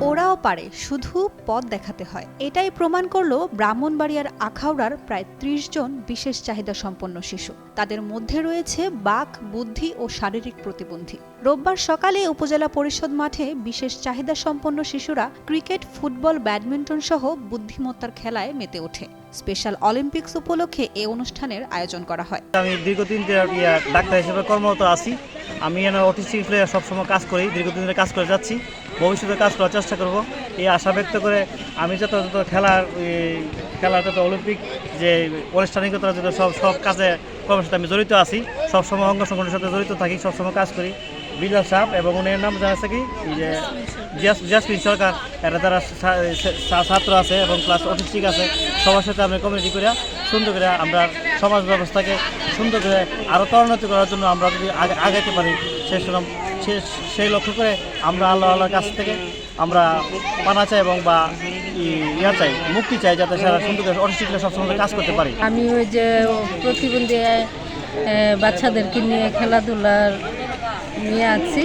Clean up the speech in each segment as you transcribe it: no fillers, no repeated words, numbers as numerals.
ওরাও পারে, শুধু পথ দেখাতে হয়। এটাই প্রমাণ করলো ব্রাহ্মণবাড়িয়ার আখাউড়ার প্রায় ৩০ জন বিশেষ চাহিদা সম্পন্ন শিশু। তাদের মধ্যে রয়েছে বাক, বুদ্ধি ও শারীরিক প্রতিবন্ধী। রোববার সকালে উপজেলা পরিষদ মাঠে বিশেষ চাহিদা সম্পন্ন শিশুরা ক্রিকেট, ফুটবল, ব্যাডমিন্টন সহ বুদ্ধিমত্তার খেলায় মেতে ওঠে। স্পেশাল অলিম্পিক্স উপলক্ষে এ অনুষ্ঠানের আয়োজন করা হয়। আমি দীর্ঘদিন ডাক্তার হিসেবে কর্মরত আছি। আমি অটিস্টিক সবসময় কাজ করি, দীর্ঘদিন ধরে কাজ করে যাচ্ছি, ভবিষ্যতে কাজ করার চেষ্টা করব এই আশা ব্যক্ত করে আমি যত খেলার যত অলিম্পিক যে আনুষ্ঠানিকতা যত সব কাজে কর্মের সাথে আমি জড়িত আছি, সবসময় অঙ্গ সংগঠনের সাথে জড়িত থাকি, সবসময় কাজ করি। বিলাল সাহেব এবং উনার নাম জানা আছে কি যে জাসমিন সরকার, এরা যারা ছাত্র আছে এবং প্লাস অটিস্টিক আছে, সবার সাথে আমরা কমিউনিটি করে সুন্দর করে আমরা সমাজ ব্যবস্থাকে সুন্দর করে আরও ত্বরান্বিত করার জন্য আমরা যদি আগাতে পারি সেই লক্ষ্য করে আমরা আল্লাহর কাছ থেকে আমরা পানা চাই এবং বা চাই, মুক্তি চাই, যাতে সারা সুন্দর করে অটিস্টিকরা সবসময় কাজ করতে পারি। আমি ওই যে প্রতিবন্ধী বাচ্চাদেরকে নিয়ে খেলাধুলার নিয়ে আছি,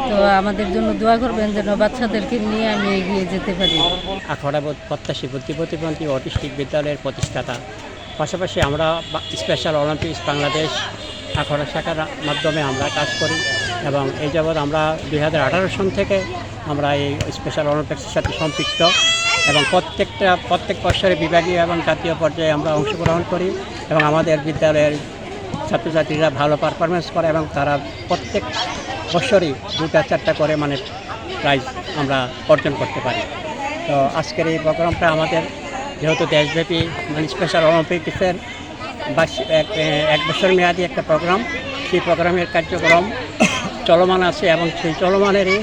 তো আমাদের জন্য দোয়া করবেন যেন বাচ্চাদেরকে নিয়ে আমি এগিয়ে যেতে পারি। আখাউড়া প্রত্যাশী প্রতিবন্ধী অটিস্টিক বিদ্যালয়ের প্রতিষ্ঠাতা, পাশাপাশি আমরা স্পেশাল অলিম্পিক্স বাংলাদেশ আখাউড়া শাখার মাধ্যমে আমরা কাজ করি এবং এই যাবৎ আমরা 2018 সন থেকে আমরা এই স্পেশাল অলিম্পিক্সের সাথে সম্পৃক্ত এবং প্রত্যেক বছরে বিভাগীয় এবং জাতীয় পর্যায়ে আমরা অংশগ্রহণ করি এবং আমাদের বিদ্যালয়ের ছাত্রছাত্রীরা ভালো পারফরমেন্স করে এবং তারা প্রত্যেক বছরই 2-4টা করে প্রাইজ আমরা অর্জন করতে পারি। তো আজকের এই প্রোগ্রামটা আমাদের যেহেতু দেশব্যাপী স্পেশাল অলিম্পিক্সের এক বছর মেয়াদী একটা প্রোগ্রাম, সেই প্রোগ্রামের কার্যক্রম চলমান আছে এবং সেই চলমানেরই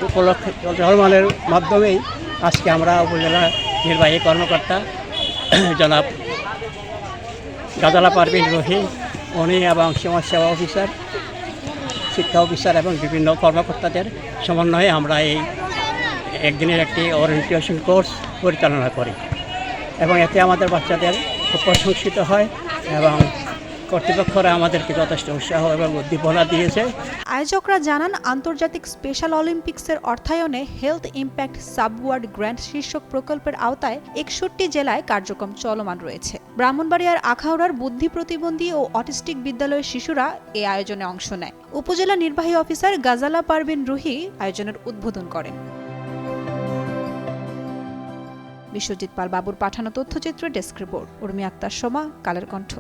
উপলক্ষে চলমানের মাধ্যমেই আজকে আমরা উপজেলা নির্বাহী কর্মকর্তা জনাব গাজালা পারভিন রুহি, উনি এবং সমাজসেবা অফিসার, শিক্ষা অফিসার এবং বিভিন্ন কর্মকর্তাদের সমন্বয়ে আমরা এই একদিনের একটি ওরিয়েন্টেশন কোর্স পরিচালনা করি এবং এতে আমাদের বাচ্চাদের খুব প্রশংসিত হয় এবং কর্তৃপক্ষরা আমাদেরকে যথেষ্ট উৎসাহ এবং উদ্দীপনা দিয়েছে। আয়োজকরা জানান, আন্তর্জাতিক স্পেশাল অলিম্পিক্সের অর্থায়নে হেলথ ইম্প্যাক্ট সাবওয়ার্ড গ্র্যান্ট শীর্ষক প্রকল্পের আওতায় 61টি জেলায় কার্যক্রম চলমান রয়েছে। ব্রাহ্মণবাড়িয়ার আখাউড়ার বুদ্ধি প্রতিবন্ধী ও অটিস্টিক বিদ্যালয়ের শিশুরা এ আয়োজনে অংশ নেয়। উপজেলা নির্বাহী অফিসার গাজালা পারভিন রুহি আয়োজনের উদ্বোধন করেন। বিশ্বজিৎ পাল বাবুর পাঠানো তথ্যচিত্র, ডেস্ক রিপোর্ট, উর্মি আক্তার সোমা, কালের কণ্ঠ।